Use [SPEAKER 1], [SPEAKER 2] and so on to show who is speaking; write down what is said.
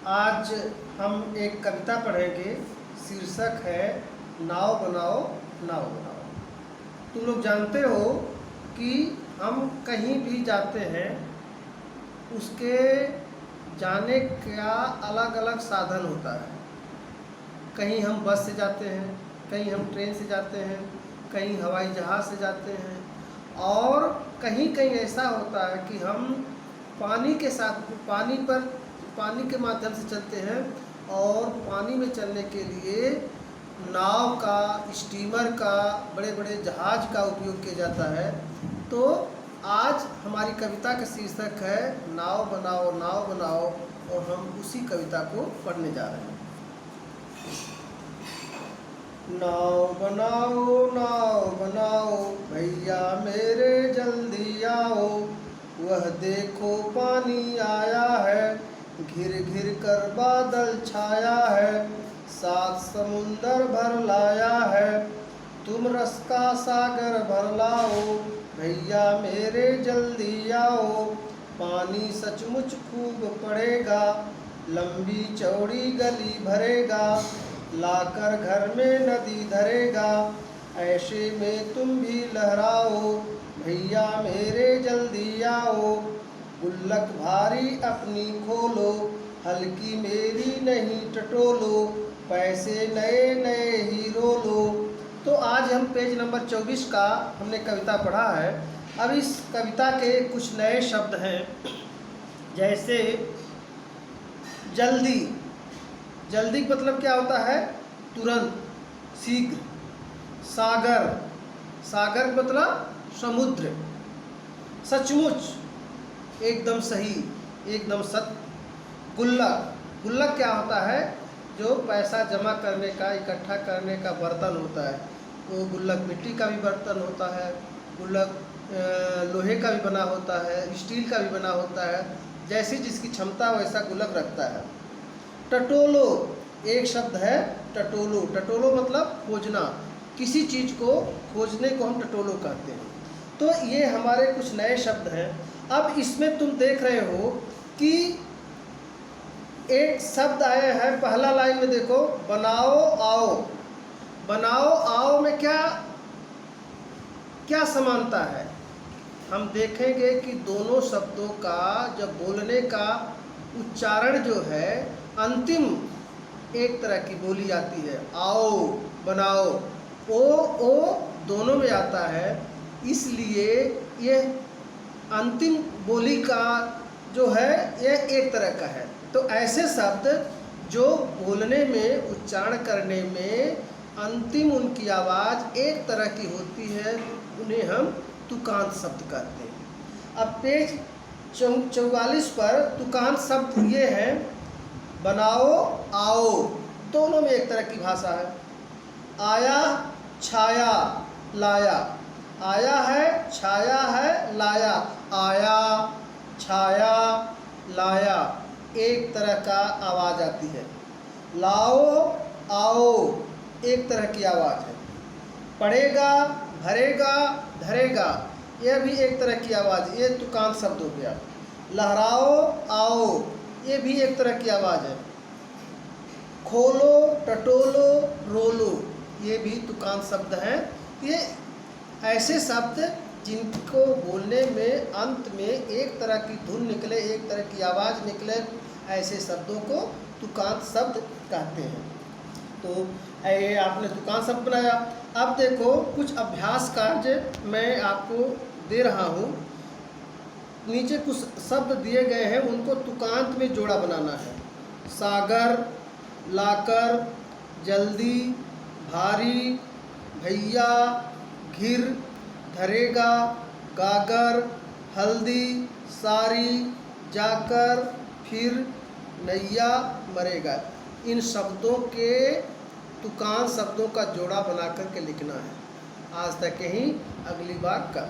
[SPEAKER 1] आज हम एक कविता पढ़ेंगे। शीर्षक है नाव बनाओ नाव बनाओ। तुम लोग जानते हो कि हम कहीं भी जाते हैं, उसके जाने का अलग अलग साधन होता है। कहीं हम बस से जाते हैं, कहीं हम ट्रेन से जाते हैं, कहीं हवाई जहाज़ से जाते हैं, और कहीं कहीं ऐसा होता है कि हम पानी के साथ पानी के माध्यम से चलते हैं, और पानी में चलने के लिए नाव का, स्टीमर का, बड़े बड़े जहाज़ का उपयोग किया जाता है। तो आज हमारी कविता का शीर्षक है नाव बनाओ, और हम उसी कविता को पढ़ने जा रहे हैं। नाव बनाओ भैया मेरे जल्दी आओ, वह देखो पानी आया है, घिर घिर कर बादल छाया है, सात समुंदर भर लाया है, तुम रस का सागर भर लाओ, भैया मेरे जल्दी आओ, पानी सचमुच खूब पड़ेगा, लंबी चौड़ी गली भरेगा, लाकर घर में नदी धरेगा, ऐसे में तुम भी लहराओ, भैया मेरे जल्दी आओ, गुल्लक भारी अपनी खोलो, हल्की मेरी नहीं टटोलो, पैसे नए नए ही रोलो। तो आज हम पेज नंबर 24 का हमने कविता पढ़ा है। अब इस कविता के कुछ नए शब्द हैं, जैसे जल्दी। जल्दी का मतलब क्या होता है? तुरंत, शीघ्र। सागर, सागर का मतलब समुद्र। सचमुच, एकदम सही, एकदम सत्य। गुल्लक, गुल्लक क्या होता है? जो पैसा जमा करने का, इकट्ठा करने का बर्तन होता है। वो गुल्लक मिट्टी का भी बर्तन होता है, गुल्लक लोहे का भी बना होता है, स्टील का भी बना होता है। जैसी जिसकी क्षमता वैसा गुल्लक रखता है। टटोलो एक शब्द है, टटोलो। टटोलो मतलब खोजना, किसी चीज़ को खोजने को हम टटोलो कहते हैं। तो ये हमारे कुछ नए शब्द हैं। अब इसमें तुम देख रहे हो कि एक शब्द आया है, पहला लाइन में देखो, बनाओ आओ। बनाओ आओ में क्या क्या समानता है? हम देखेंगे कि दोनों शब्दों का जब बोलने का उच्चारण जो है, अंतिम एक तरह की बोली आती है। आओ, बनाओ, ओ दोनों में आता है, इसलिए ये अंतिम बोली का जो है यह एक तरह का है। तो ऐसे शब्द जो बोलने में, उच्चारण करने में अंतिम उनकी आवाज़ एक तरह की होती है, उन्हें हम तुकांत शब्द कहते हैं। अब पेज 44 पर तुकांत शब्द ये हैं, बनाओ आओ, दोनों में एक तरह की भाषा है। आया, छाया, लाया। आया है, छाया है, लाया। आया, छाया, लाया, एक तरह का आवाज़ आती है। लाओ, आओ, एक तरह की आवाज़ है। पड़ेगा, भरेगा, धरेगा, यह भी एक तरह की आवाज़, ये तुकांत शब्द हो गया। लहराओ, आओ, ये भी एक तरह की आवाज़ है। खोलो, टटोलो, रोलो, ये भी तुकांत शब्द हैं। ये ऐसे शब्द जिनको बोलने में अंत में एक तरह की धुन निकले, एक तरह की आवाज़ निकले, ऐसे शब्दों को तुकांत शब्द कहते हैं। तो ये आपने तुकांत शब्द बनाया। अब देखो कुछ अभ्यास कार्य मैं आपको दे रहा हूँ। नीचे कुछ शब्द दिए गए हैं, उनको तुकांत में जोड़ा बनाना है। सागर, लाकर, जल्दी, भारी, भैया, घिर, धरेगा, गागर, हल्दी, सारी, जाकर, फिर, नैया, मरेगा। इन शब्दों के तुकांत शब्दों का जोड़ा बना करके लिखना है। आज तक यहीं, अगली बार कल।